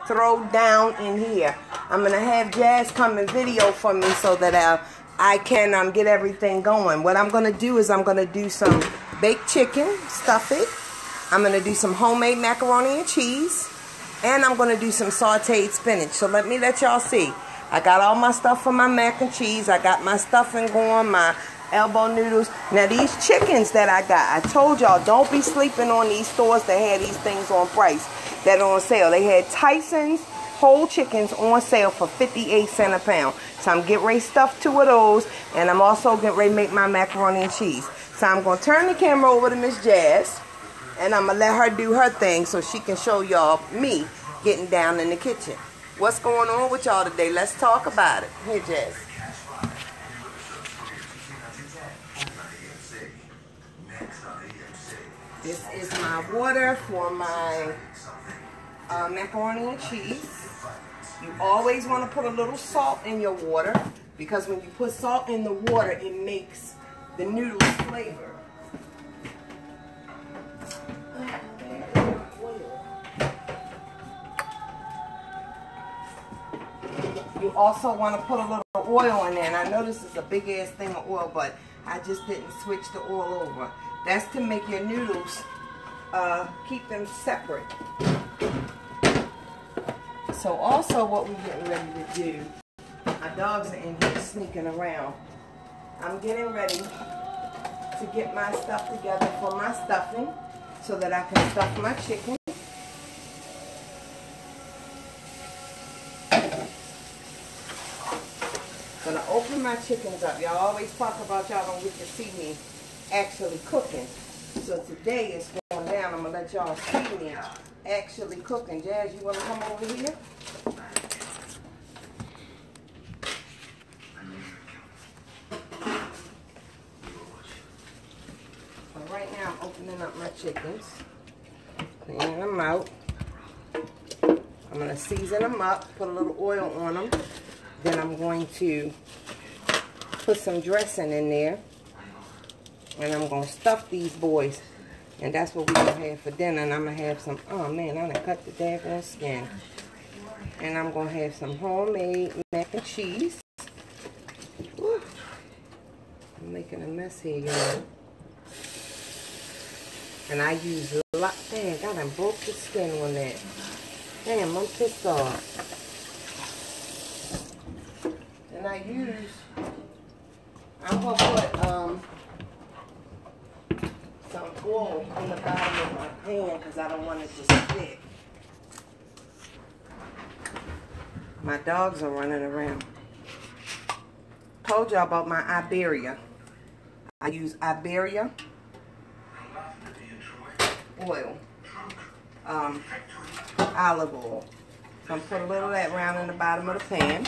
throw down in here. I'm going to have Jazz come and video for me so that I can get everything going. What I'm going to do is I'm going to do some baked chicken, stuff it. I'm going to do some homemade macaroni and cheese. And I'm going to do some sauteed spinach. So let y'all see. I got all my stuff for my mac and cheese. I got my stuffing going, my elbow noodles. Now these chickens that I got, I told y'all don't be sleeping on these stores that had these things on price, that are on sale. They had Tyson's whole chickens on sale for 58 cents a pound. So I'm getting ready to stuff 2 of those, and I'm also getting ready to make my macaroni and cheese. So I'm going to turn the camera over to Miss Jazz, and I'm going to let her do her thing so she can show y'all me getting down in the kitchen. What's going on with y'all today? Let's talk about it. Here, Jazz. This is my water for my macaroni and cheese. You always want to put a little salt in your water, because when you put salt in the water, it makes the noodles flavor. You also want to put a little oil in there. And I know this is a big ass thing of oil, but I just didn't switch the oil over. That's to make your noodles, keep them separate. So also what we're getting ready to do, my dogs are in here sneaking around. I'm getting ready to get my stuff together for my stuffing so that I can stuff my chicken. Gonna open my chickens up. Y'all always talk about y'all don't get to see me actually cooking. So today it's going down. I'm gonna let y'all see me actually cooking. Jazz, you wanna come over here? So right now I'm opening up my chickens, cleaning them out. I'm gonna season them up, put a little oil on them. Then I'm going to put some dressing in there, and I'm going to stuff these boys, and that's what we're going to have for dinner. And I'm going to have some, oh man, I done cut the daggone skin. And I'm going to have some homemade mac and cheese. Woo. I'm making a mess here, y'all. And I use a lot, dang, I done broke the skin on that. Damn, I'm pissed off. And I'm going to put some oil in the bottom of my pan because I don't want it to stick. My dogs are running around. Told y'all about my Iberia. I use Iberia oil, olive oil. So I'm going to put a little of that around in the bottom of the pan.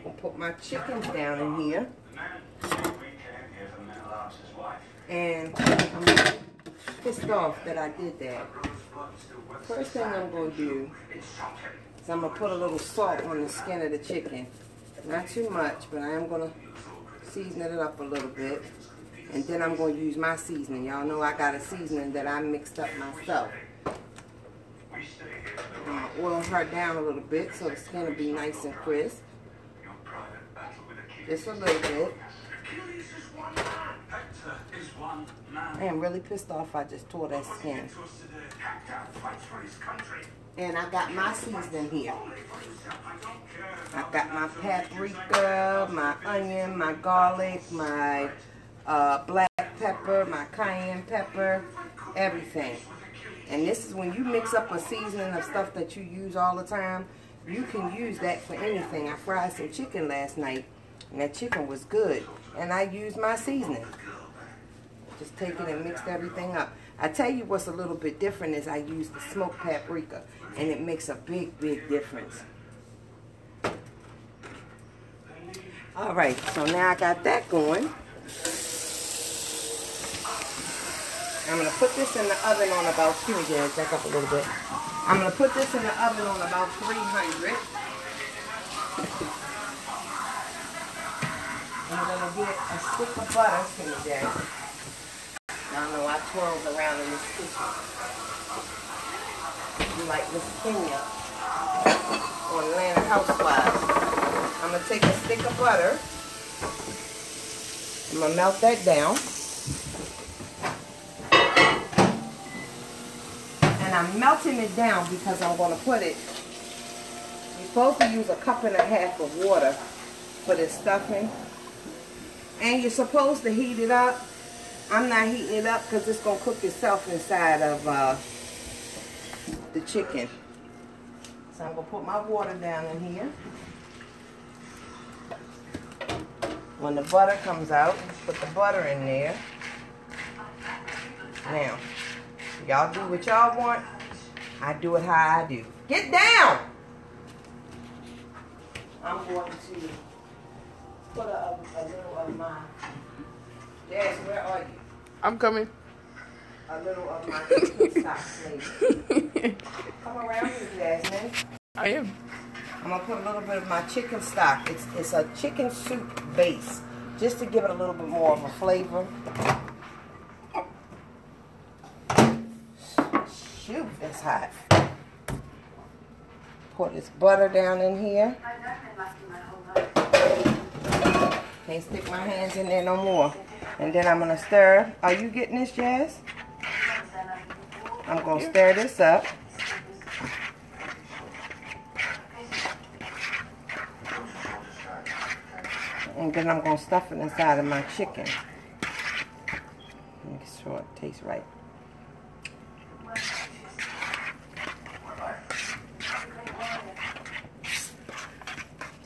I'll put my chickens down in here. And I'm pissed off that I did that. First thing I'm going to do is I'm going to put a little salt on the skin of the chicken. Not too much, but I am going to season it up a little bit. And then I'm going to use my seasoning. Y'all know I got a seasoning that I mixed up myself. I'm going to oil her down a little bit so the skin will be nice and crisp. Just a little bit. I am really pissed off I just tore that skin. And I got my seasoning here. I got my paprika, my onion, my garlic, my black pepper, my cayenne pepper, everything. And this is when you mix up a seasoning of stuff that you use all the time, you can use that for anything. I fried some chicken last night, and that chicken was good. And I used my seasoning. Just take it and mixed everything up. I tell you what's a little bit different is I use the smoked paprika, and it makes a big, big difference. All right, so now I got that going. I'm going to put this in the oven on about, excuse me, Jen, back up a little bit. I'm going to put this in the oven on about 300. I'm going to get a stick of butter, excuse me, Jen. I don't know, I twirled around in this kitchen. like Miss Kenya on Atlanta Housewives. I'm going to take a stick of butter. I'm going to melt that down. And I'm melting it down because I'm going to put it, you're supposed to use 1.5 cups of water for this stuffing. And you're supposed to heat it up. I'm not heating it up because it's going to cook itself inside of the chicken. So I'm going to put my water down in here. When the butter comes out, put the butter in there. Now, y'all do what y'all want. I do it how I do. Get down! I'm going to put a little of my... Jazz, where are you? I'm coming. A little of my chicken stock, please. Come around here, Jasmine. I am. I'm going to put a little bit of my chicken stock. It's a chicken soup base, just to give it a little bit more of a flavor. Shoot, that's hot. Pour this butter down in here. Can't stick my hands in there no more. And then I'm going to stir. Are you getting this, Jazz? I'm going to stir this up. And then I'm going to stuff it inside of my chicken. Make sure it tastes right.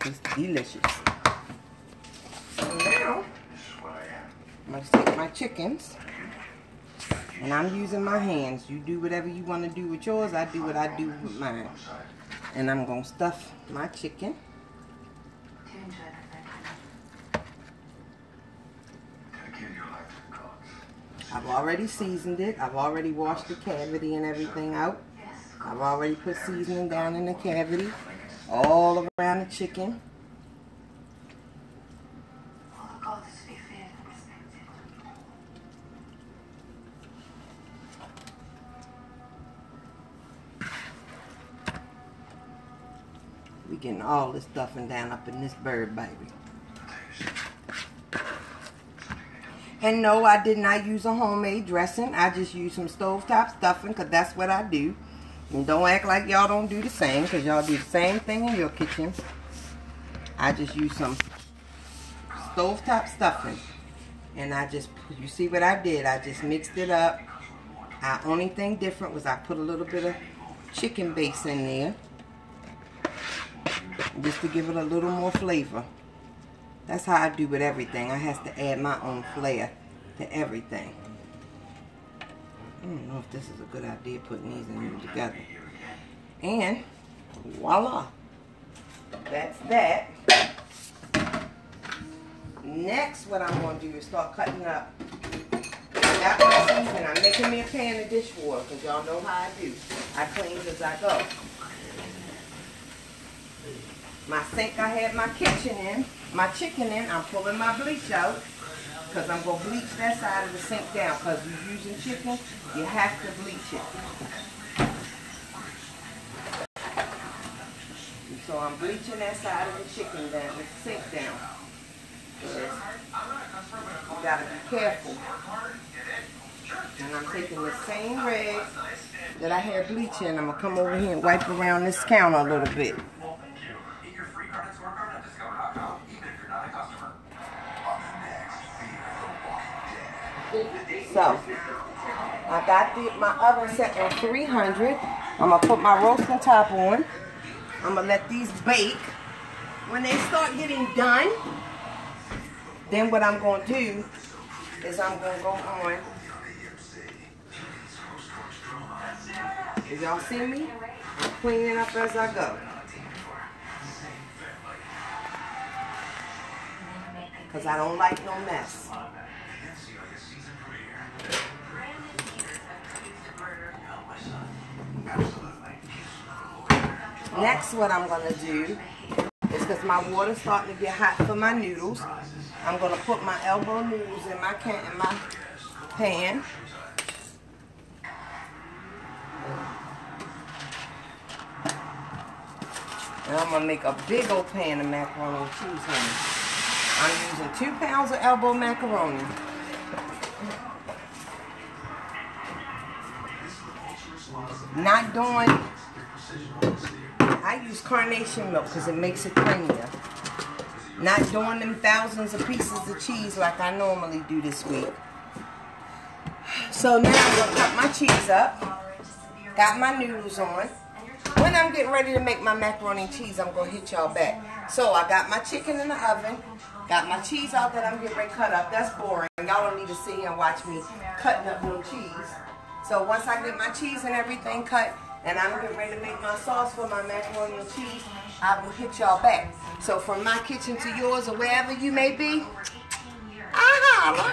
It's delicious. So now, I'm going to take my chickens. And I'm using my hands. You do whatever you want to do with yours. I do what I do with mine. And I'm going to stuff my chicken. I've already seasoned it. I've already washed the cavity and everything out. I've already put seasoning down in the cavity, all around the chicken. We're getting all this stuffing down up in this bird, baby. And no, I did not use a homemade dressing. I just used some stovetop stuffing because that's what I do. And don't act like y'all don't do the same because y'all do the same thing in your kitchen. I just used some stovetop stuffing. And I just, you see what I did? I just mixed it up. The only thing different was I put a little bit of chicken base in there. Just to give it a little more flavor. That's how I do with everything. I have to add my own flair to everything. I don't know if this is a good idea putting these in here together. And voila. That's that. Next, what I'm going to do is start cutting up. I got my seasoning. I'm making me a pan of dishwater because y'all know how I do. I clean as I go. My sink I had my kitchen in, my chicken in, I'm pulling my bleach out because I'm going to bleach that side of the sink down because you're using chicken, you have to bleach it. So I'm bleaching that side of the chicken down, the sink down. You got to be careful. And I'm taking the same rag that I had bleach in, I'm going to come over here and wipe around this counter a little bit. So, I got my oven set on 300. I'm going to put my roasting top on. I'm going to let these bake. When they start getting done, then what I'm going to do is I'm going to go on. Did y'all see me? I'm cleaning up as I go. Because I don't like no mess. Next, what I'm going to do is, because my water's starting to get hot for my noodles, I'm going to put my elbow noodles in my pan. And I'm going to make a big old pan of macaroni and cheese, honey. I'm using 2 pounds of elbow macaroni. Not doing, I use carnation milk because it makes it creamier. Not doing them thousands of pieces of cheese like I normally do this week. So now I'm going to cut my cheese up. Got my noodles on. When I'm getting ready to make my macaroni and cheese, I'm going to hit y'all back. So I got my chicken in the oven. Got my cheese out that I'm getting ready to cut up. That's boring. Y'all don't need to sit here and watch me cutting up no cheese. So once I get my cheese and everything cut, and I'm getting ready to make my sauce for my macaroni and cheese, I will hit y'all back. So from my kitchen to yours or wherever you may be, I holla.